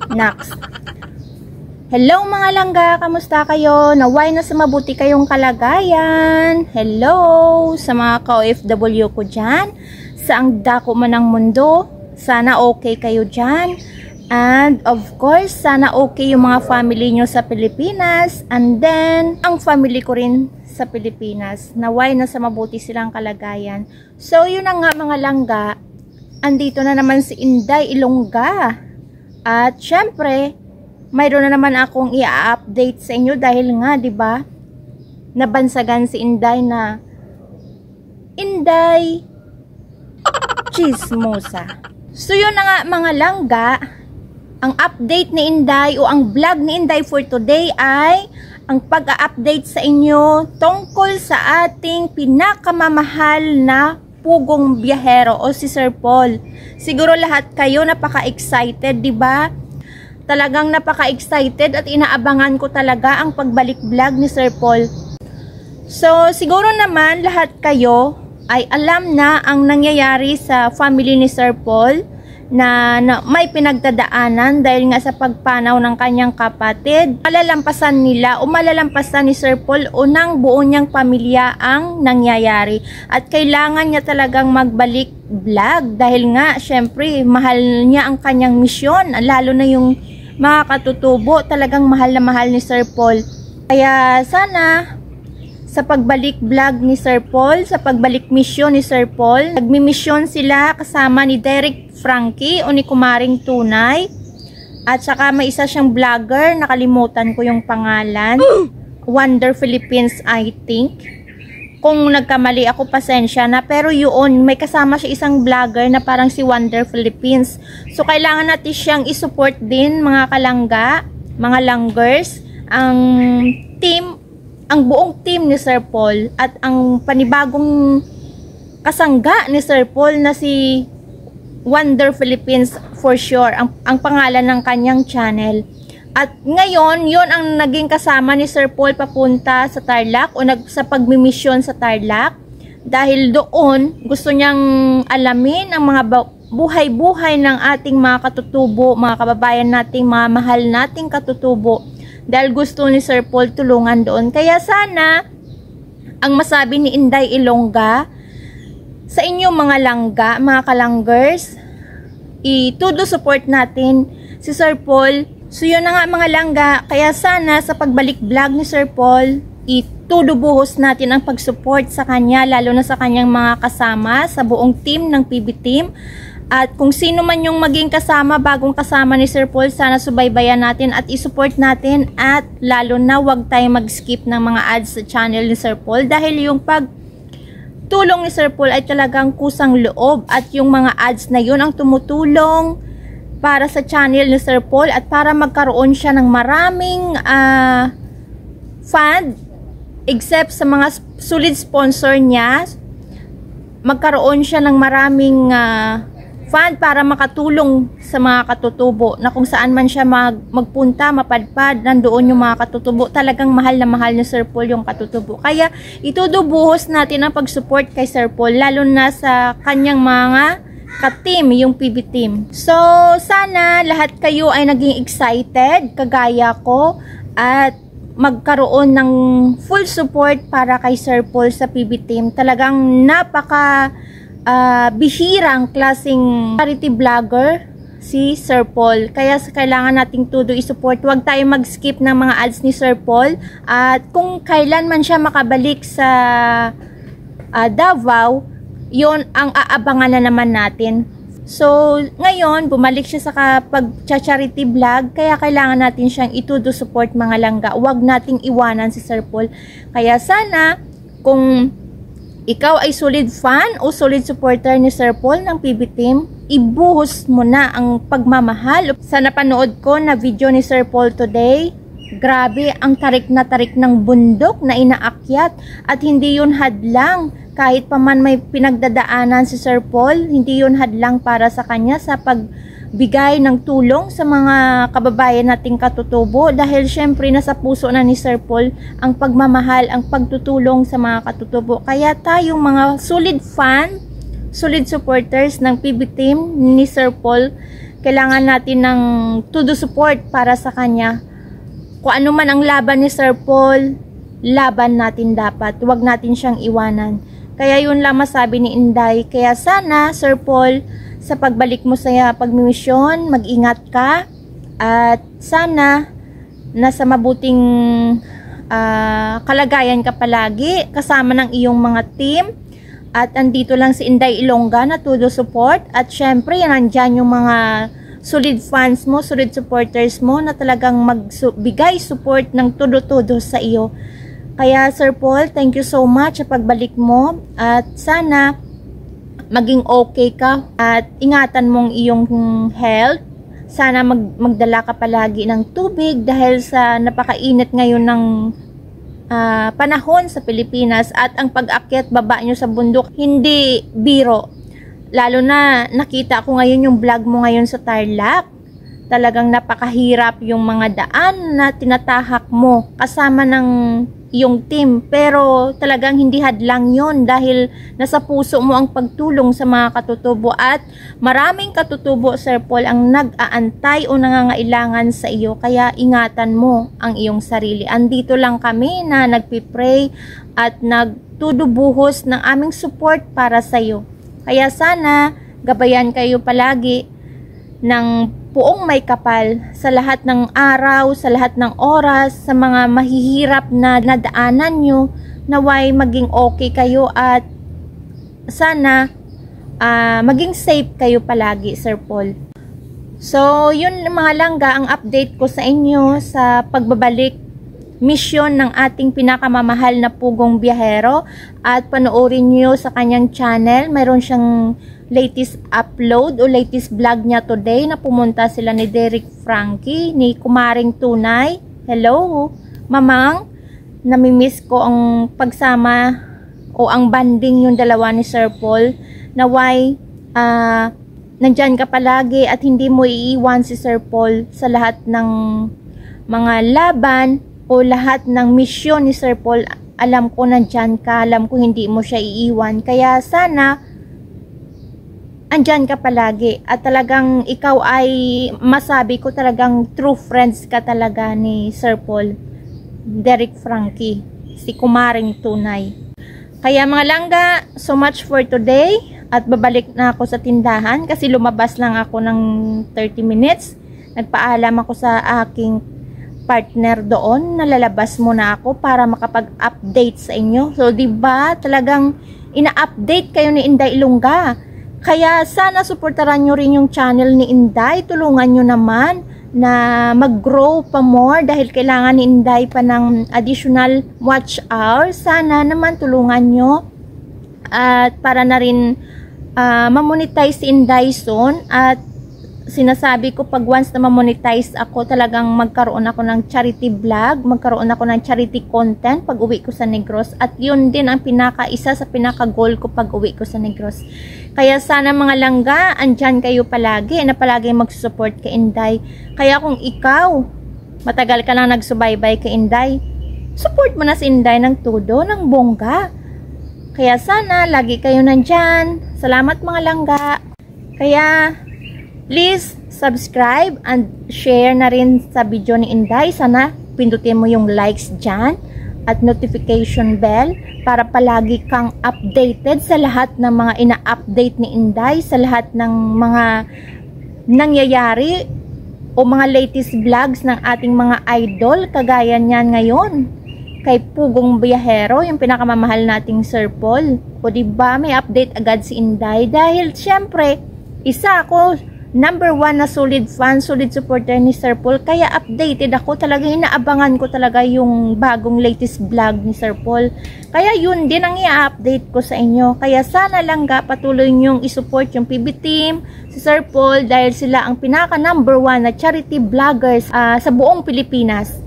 Next. Hello mga langga, kamusta kayo? Naway na sa mabuti kayong kalagayan. Hello sa mga ka-OFW ko dyan. Saang dako man ang mundo. Sana okay kayo dyan. And of course, sana okay yung mga family nyo sa Pilipinas. And then, ang family ko rin sa Pilipinas. Naway na sa mabuti silang kalagayan. So, yun na nga mga langga. Andito na naman si Inday Ilongga. At syempre, mayroon na naman akong i-update sa inyo dahil nga, 'di ba? Nabansagan si Inday na Inday Chismosa. So yun na nga mga langga, ang update ni Inday o ang vlog ni Inday for today ay ang pag-update sa inyo tungkol sa ating pinakamamahal na pugong biyahero o si Sir Paul. Siguro lahat kayo napaka-excited, 'di ba? Talagang napaka-excited at inaabangan ko talaga ang pagbalik vlog ni Sir Paul. So, siguro naman lahat kayo ay alam na ang nangyayari sa family ni Sir Paul na may pinagdadaanan dahil nga sa pagpanaw ng kanyang kapatid. Malalampasan nila o malalampasan ni Sir Paul o ng buo niyang pamilya ang nangyayari. At kailangan niya talagang magbalik vlog dahil nga syempre mahal niya ang kanyang misyon, lalo na yung mga katutubo, talagang mahal na mahal ni Sir Paul. Kaya sana sa pagbalik vlog ni Sir Paul, sa pagbalik misyon ni Sir Paul, nagmi-misyon sila kasama ni Derek Frankie o ni Kumaring Tunay. At saka may isa siyang vlogger, nakalimutan ko yung pangalan. Wonder Philippines, I think. Kung nagkamali ako, pasensya na. Pero yun, may kasama siya isang vlogger na parang si Wonder Philippines. So, kailangan natin siyang isupport din, mga kalangga, mga langgers, ang team, ang buong team ni Sir Paul at ang panibagong kasangga ni Sir Paul na si Wonder Philippines for sure, ang pangalan ng kanyang channel. At ngayon, yon ang naging kasama ni Sir Paul papunta sa Tarlac o sa pagmimisyon sa Tarlac. Dahil doon, gusto niyang alamin ang mga buhay-buhay ng ating mga katutubo, mga kababayan nating, mga mahal nating katutubo. Dahil gusto ni Sir Paul tulungan doon. Kaya sana, ang masabi ni Inday Ilongga, sa inyong mga langga, mga kalanggers, itudo support natin si Sir Paul. So yun na nga mga langga, kaya sana sa pagbalik vlog ni Sir Paul, itudo buhos natin ang pag-support sa kanya, lalo na sa kanyang mga kasama, sa buong team ng PB Team. At kung sino man yung maging kasama, bagong kasama ni Sir Paul, sana subaybayan natin at isupport natin. At lalo na wag tayong mag-skip ng mga ads sa channel ni Sir Paul dahil yung pagtulong ni Sir Paul ay talagang kusang loob at yung mga ads na yun ang tumutulong para sa channel ni Sir Paul at para magkaroon siya ng maraming fund, except sa mga solid sponsor niya, magkaroon siya ng maraming fund para makatulong sa mga katutubo na kung saan man siya magpunta, mapadpad, nandoon yung mga katutubo. Talagang mahal na mahal ni Sir Paul yung katutubo. Kaya itudubuhos natin ang pag-support kay Sir Paul, lalo na sa kanyang mga ka-team, yung PB Team. So, sana lahat kayo ay naging excited, kagaya ko, at magkaroon ng full support para kay Sir Paul sa PB Team. Talagang napaka bihirang klaseng charity vlogger si Sir Paul. Kaya kailangan nating todo i-support. Huwag tayo mag-skip ng mga ads ni Sir Paul. At kung kailan man siya makabalik sa Davao, yon ang aabangan na naman natin. So, ngayon, bumalik siya sa pag-charity vlog, kaya kailangan natin siyang itudo support mga langga. Huwag nating iwanan si Sir Paul. Kaya sana, kung ikaw ay solid fan o solid supporter ni Sir Paul ng PB Team, ibuhos mo na ang pagmamahal. Sa napanood ko na video ni Sir Paul today, grabe ang tarik na tarik ng bundok na inaakyat at hindi yun hadlang. Kahit pa man may pinagdadaanan si Sir Paul, hindi yun hadlang para sa kanya sa pagbigay ng tulong sa mga kababayan nating katutubo. Dahil syempre nasa puso na ni Sir Paul ang pagmamahal, ang pagtutulong sa mga katutubo. Kaya tayong mga solid fan, solid supporters ng PB Team ni Sir Paul, kailangan natin ng todo support para sa kanya. Kung ano man ang laban ni Sir Paul, laban natin dapat. Huwag natin siyang iwanan. Kaya yun lang masabi ni Inday. Kaya sana, Sir Paul, sa pagbalik mo sa pagmimisyon, mag-ingat ka. At sana, nasa mabuting kalagayan ka palagi. Kasama ng iyong mga team. At andito lang si Inday Ilongga na todo support. At syempre, nandyan yung mga solid fans mo, solid supporters mo na talagang magbigay support ng todo-todo sa iyo. Kaya Sir Paul, thank you so much sa pagbalik mo at sana maging okay ka at ingatan mong iyong health. Sana magdala ka palagi ng tubig dahil sa napakainit ngayon ng panahon sa Pilipinas at ang pag-akyat baba nyo sa bundok hindi biro. Lalo na nakita ko ngayon yung vlog mo ngayon sa Tarlac. Talagang napakahirap yung mga daan na tinatahak mo kasama ng iyong team. Pero talagang hindi hadlang yon dahil nasa puso mo ang pagtulong sa mga katutubo. At maraming katutubo, Sir Paul, ang nag-aantay o nangangailangan sa iyo. Kaya ingatan mo ang iyong sarili. Andito lang kami na nagpipray at nagtudubuhos ng aming support para sa iyo. Kaya sana gabayan kayo palagi ng puong may kapal sa lahat ng araw, sa lahat ng oras, sa mga mahihirap na nadaanan nyo, naway maging okay kayo at sana maging safe kayo palagi, Sir Paul. So, yun mga langga ang update ko sa inyo sa pagbabalik misyon ng ating pinakamamahal na pugong biyahero at panoorin nyo sa kanyang channel. Mayroon siyang latest upload o latest vlog niya today na pumunta sila ni Derek Frankie, ni Kumaring Tunay. Hello, mamang, namimiss ko ang pagsama o ang banding yung dalawa ni Sir Paul. Naway, nandyan ka palagi at hindi mo iiwan si Sir Paul sa lahat ng mga laban o lahat ng misyon ni Sir Paul. Alam ko nandyan ka, alam ko hindi mo siya iiwan. Kaya sana andyan ka palagi at talagang ikaw ay masabi ko talagang true friends ka talaga ni Sir Paul, Derek Frankie, si Kumaring Tunay. Kaya mga langga, so much for today at babalik na ako sa tindahan kasi lumabas lang ako ng 30 minutes. Nagpaalam ako sa aking partner doon, nalalabas muna ako para makapag-update sa inyo. So, diba, talagang ina-update kayo ni Inday Ilongga. Kaya sana suportaran nyo rin yung channel ni Inday. Tulungan nyo naman na mag-grow pa more dahil kailangan ni Inday pa ng additional watch hours. Sana naman tulungan nyo at para na rin mamonetize si Inday soon. At sinasabi ko pag once na ma-monetize ako, talagang magkaroon ako ng charity vlog, magkaroon ako ng charity content pag uwi ko sa Negros. At yun din ang isa sa pinaka-goal ko pag uwi ko sa Negros. Kaya sana mga langga, andyan kayo palagi na palagi mag-support kay Inday. Kaya kung ikaw, matagal ka lang nagsubaybay kay Inday, support mo na si Inday ng todo, ng bongga. Kaya sana, lagi kayo nandyan. Salamat mga langga. Kaya please subscribe and share na rin sa video ni Inday. Sana pindutin mo yung likes dyan at notification bell para palagi kang updated sa lahat ng mga ina-update ni Inday, sa lahat ng mga nangyayari o mga latest vlogs ng ating mga idol. Kagaya niyan ngayon kay Pugong Biyahero, yung pinakamamahal nating Sir Paul. O diba may update agad si Inday dahil syempre isa ako number 1 na solid fan, solid supporter ni Sir Paul. Kaya updated ako. Talaga inaabangan ko talaga yung bagong latest vlog ni Sir Paul. Kaya yun din ang i-update ko sa inyo. Kaya sana langga patuloy nyong isupport yung PB team, si Sir Paul, dahil sila ang pinaka number 1 na charity vloggers sa buong Pilipinas.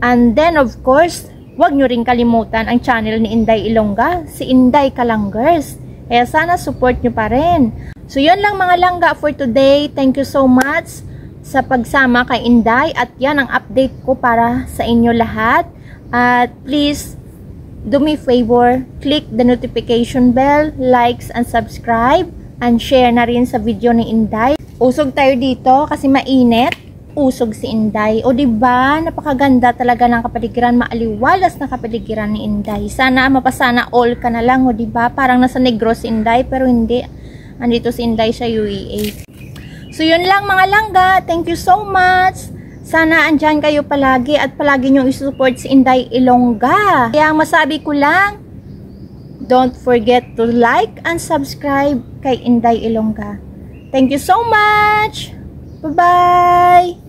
And then of course, huwag nyo rin kalimutan ang channel ni Inday Ilongga, si Inday Kalanggers. Kaya sana support nyo pa rin. So, yun lang mga langga for today. Thank you so much sa pagsama kay Inday. At yan ang update ko para sa inyo lahat. At please, do me favor, click the notification bell, likes and subscribe. And share na rin sa video ni Inday. Usog tayo dito kasi mainit. Usog si Inday. O diba, napakaganda talaga ng kapaligiran, maaliwalas na kapaligiran ni Inday. Sana mapasana all ka na lang, o diba? Parang nasa Negros si Inday, pero hindi. Andito si Inday sa UEA. So yun lang mga langga. Thank you so much. Sana andyan kayo palagi at palagi nyo isusupport si Inday Ilongga. Kaya ang masabi ko lang, don't forget to like and subscribe kay Inday Ilongga. Thank you so much. Bye-bye.